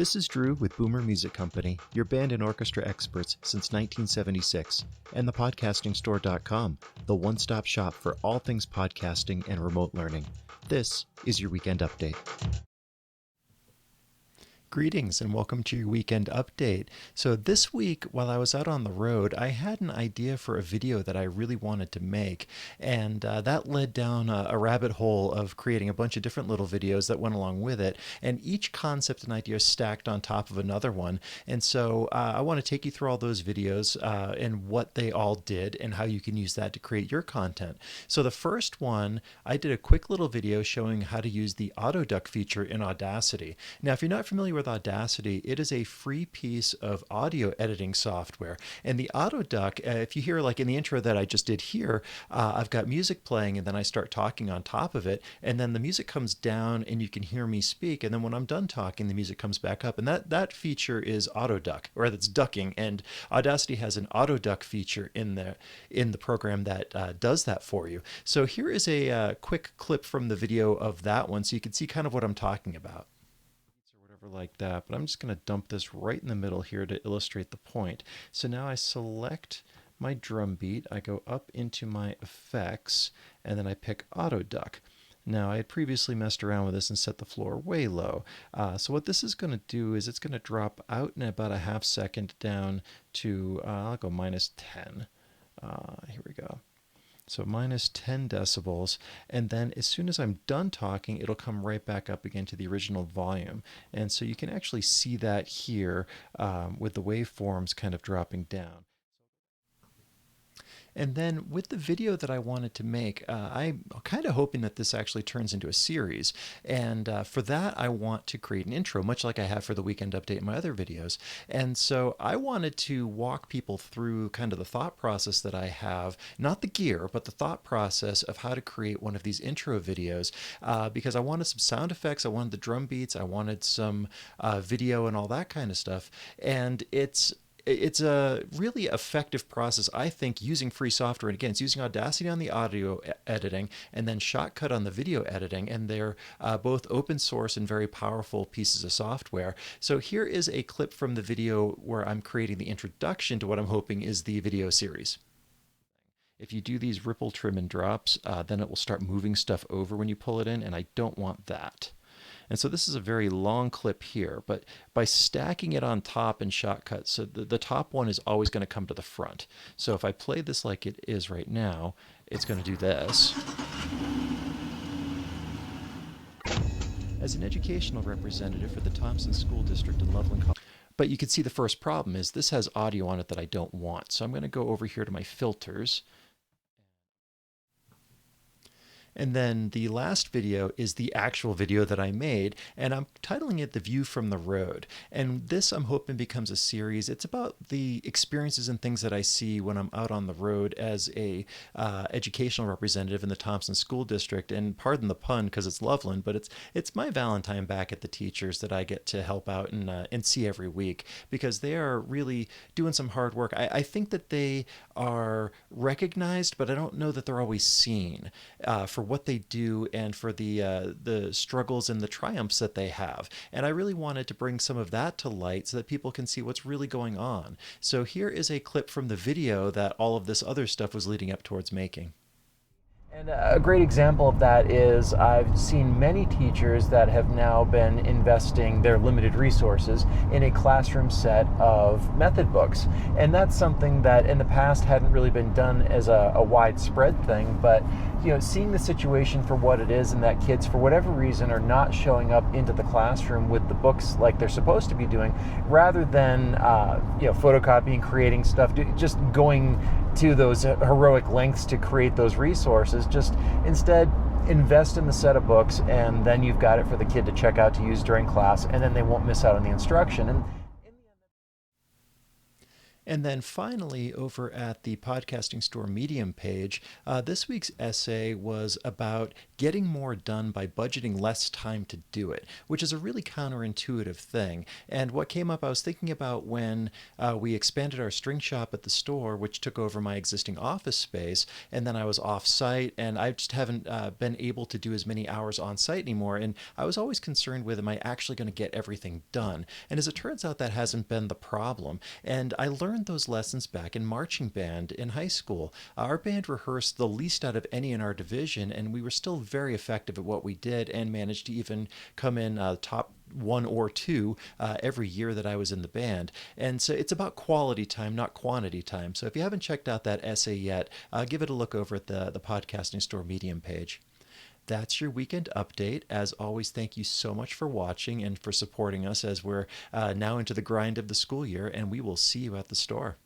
This is Drew with Boomer Music Company, your band and orchestra experts since 1976, and thepodcastingstore.com, the one-stop shop for all things podcasting and remote learning. This is your weekend update. Greetings and welcome to your weekend update. So this week, while I was out on the road, I had an idea for a video that I really wanted to make, and that led down a rabbit hole of creating a bunch of different little videos that went along with it, and each concept and idea stacked on top of another one. And so I want to take you through all those videos and what they all did and how you can use that to create your content. So the first one, I did a quick little video showing how to use the auto duck feature in Audacity. Now, if you're not familiar with Audacity, it is a free piece of audio editing software. And the auto duck, if you hear like in the intro that I just did here, I've got music playing and then I start talking on top of it. And then the music comes down and you can hear me speak. And then when I'm done talking, the music comes back up. And that feature is auto duck, or that's ducking. And Audacity has an auto duck feature in the program that does that for you. So here is a quick clip from the video of that one so you can see kind of what I'm talking about. Like that, but I'm just going to dump this right in the middle here to illustrate the point. So now I select my drum beat, I go up into my effects, and then I pick auto duck. Now I had previously messed around with this and set the floor way low. So what this is going to do is it's going to drop out in about a half second down to, I'll go minus 10. Here we go. So minus 10 decibels, and then as soon as I'm done talking, it'll come right back up again to the original volume. And so you can actually see that here with the waveforms kind of dropping down. And then with the video that I wanted to make, I'm kind of hoping that this actually turns into a series. And for that, I want to create an intro, much like I have for the weekend update in my other videos. And so I wanted to walk people through kind of the thought process that I have, not the gear, but the thought process of how to create one of these intro videos, because I wanted some sound effects, I wanted the drum beats, I wanted some video and all that kind of stuff. And it's a really effective process, I think, using free software. And again, it's using Audacity on the audio editing and then Shotcut on the video editing. And they're both open source and very powerful pieces of software. So here is a clip from the video where I'm creating the introduction to what I'm hoping is the video series. If you do these ripple trim and drops, then it will start moving stuff over when you pull it in, and I don't want that. And so this is a very long clip here, but by stacking it on top in Shotcut, so the top one is always going to come to the front. So if I play this like it is right now, it's going to do this. As an educational representative for the Thompson School District in Loveland, but you can see the first problem is this has audio on it that I don't want. So I'm going to go over here to my filters. And then the last video is the actual video that I made, and I'm titling it The View from the Road. And this, I'm hoping, becomes a series. It's about the experiences and things that I see when I'm out on the road as a educational representative in the Thompson School District. And pardon the pun because it's Loveland, but it's my Valentine back at the teachers that I get to help out and see every week, because they are really doing some hard work. I think that they are recognized, but I don't know that they're always seen for what they do and for the struggles and the triumphs that they have. And I really wanted to bring some of that to light so that people can see what's really going on. So here is a clip from the video that all of this other stuff was leading up towards making. And a great example of that is I've seen many teachers that have now been investing their limited resources in a classroom set of method books. And that's something that in the past hadn't really been done as a widespread thing, but seeing the situation for what it is and that kids, for whatever reason, are not showing up into the classroom with the books like they're supposed to be doing, rather than photocopying, creating stuff, just going to those heroic lengths to create those resources. Just instead invest in the set of books, and then you've got it for the kid to check out to use during class, and then they won't miss out on the instruction. And then finally, over at the Podcasting Store Medium page, this week's essay was about getting more done by budgeting less time to do it, which is a really counterintuitive thing. And what came up, I was thinking about when we expanded our string shop at the store, which took over my existing office space, and then I was off site, and I just haven't been able to do as many hours on site anymore. And I was always concerned with, am I actually going to get everything done? And as it turns out, that hasn't been the problem. And I learned those lessons back in marching band in high school. Our band rehearsed the least out of any in our division, and we were still very effective at what we did and managed to even come in top one or two every year that I was in the band. And so it's about quality time, not quantity time. So if you haven't checked out that essay yet, give it a look over at the Podcasting Store Medium page. That's your weekend update. As always, thank you so much for watching and for supporting us as we're now into the grind of the school year, and we will see you at the store.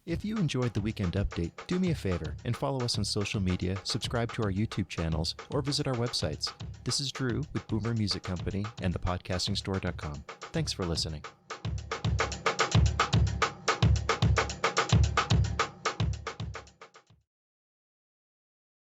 If you enjoyed the weekend update, do me a favor and follow us on social media, subscribe to our YouTube channels, or visit our websites. This is Drew with Boomer Music Company and thepodcastingstore.com. Thanks for listening.